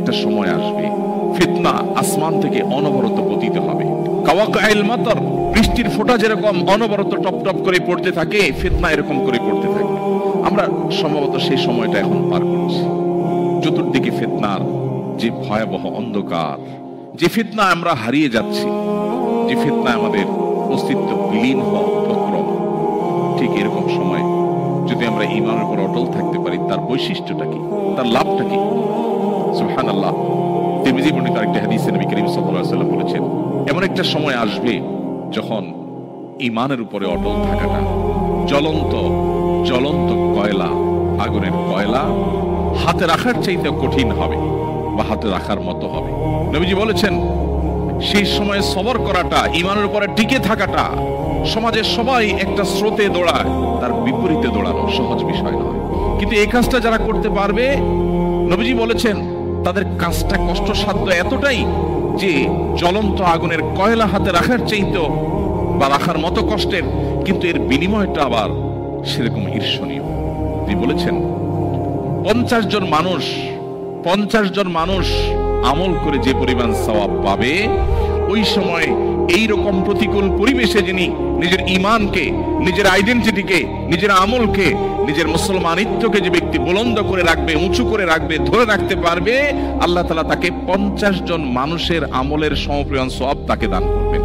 একটা সময় আসবে ফিতনা আসমান থেকে অনবরত পতিত হবে। কাওয়াকাইল মাতার, বৃষ্টির ফোঁটা যেরকম অনবরত টপ টপ করে পড়তে থাকে, ফিতনা এরকম করে পড়তে থাকে। আমরা সম্ভবত সেই সময়টা এখন পার করছি। চতুর্দিকে ফিতনার যে ভয়াবহ অন্ধকার, যে ফিতনা আমরা হারিয়ে যাচ্ছি, যে ফিতনা আমাদের অস্তিত্ব বিলীন হওয়া উপক্রম, ঠিক এরকম সময় যদি আমরা ঈমানের উপর অটল থাকতে পারি, তার বৈশিষ্ট্যটা কি, তার লাভটা কি? সুবহানাল্লাহ। তিরমিজি বর্ণিত আরেকটি হাদিসে নবী করিম সাল্লাল্লাহু আলাইহি ওয়াসাল্লাম বলেছেন, এমন একটা সময় আসবে যখন ঈমানের উপরে অটল থাকাটা জ্বলন্ত জ্বলন্ত কয়লা, আগুনের কয়লা হাতে রাখার চাইতে কঠিন হবে বা হাতে রাখার মতো হবে। নবীজি বলেছেন, সেই সময় সবর করাটা, ঈমানের উপরে টিকে থাকাটা, সমাজের সবাই একটা স্রোতে দৌড়ায়, তার বিপরীতে দৌড়ানো সহজ বিষয় নয়। কিন্তু এই কাজটা যারা করতে পারবে, নবীজি বলেছেন তাদের কাজটা কষ্টসাধ্য এতটাই যে জ্বলন্ত আগুনের কয়লা হাতে রাখার চাইতে বা রাখার মতো কষ্টের, কিন্তু এর বিনিময়টা আবার সেরকম ঈর্ষণীয়। তিনি বলেছেন 50 জন মানুষ আমল করে যে পরিমাণ সওয়াব পাবে, ওই সময় এই রকম প্রতিকূল পরিবেশে যিনি নিজের ঈমানকে, নিজের আইডেন্টিটিকে, নিজের আমলকে, নিজের মুসলমানিত্বকে যে ব্যক্তি বুলন্দ করে রাখবে, উঁচু করে রাখবে, ধরে রাখতে পারবে, আল্লাহ তাআলা তাকে 50 জন মানুষের আমলের সমপরিমাণ সওয়াব তাকে দান করবে।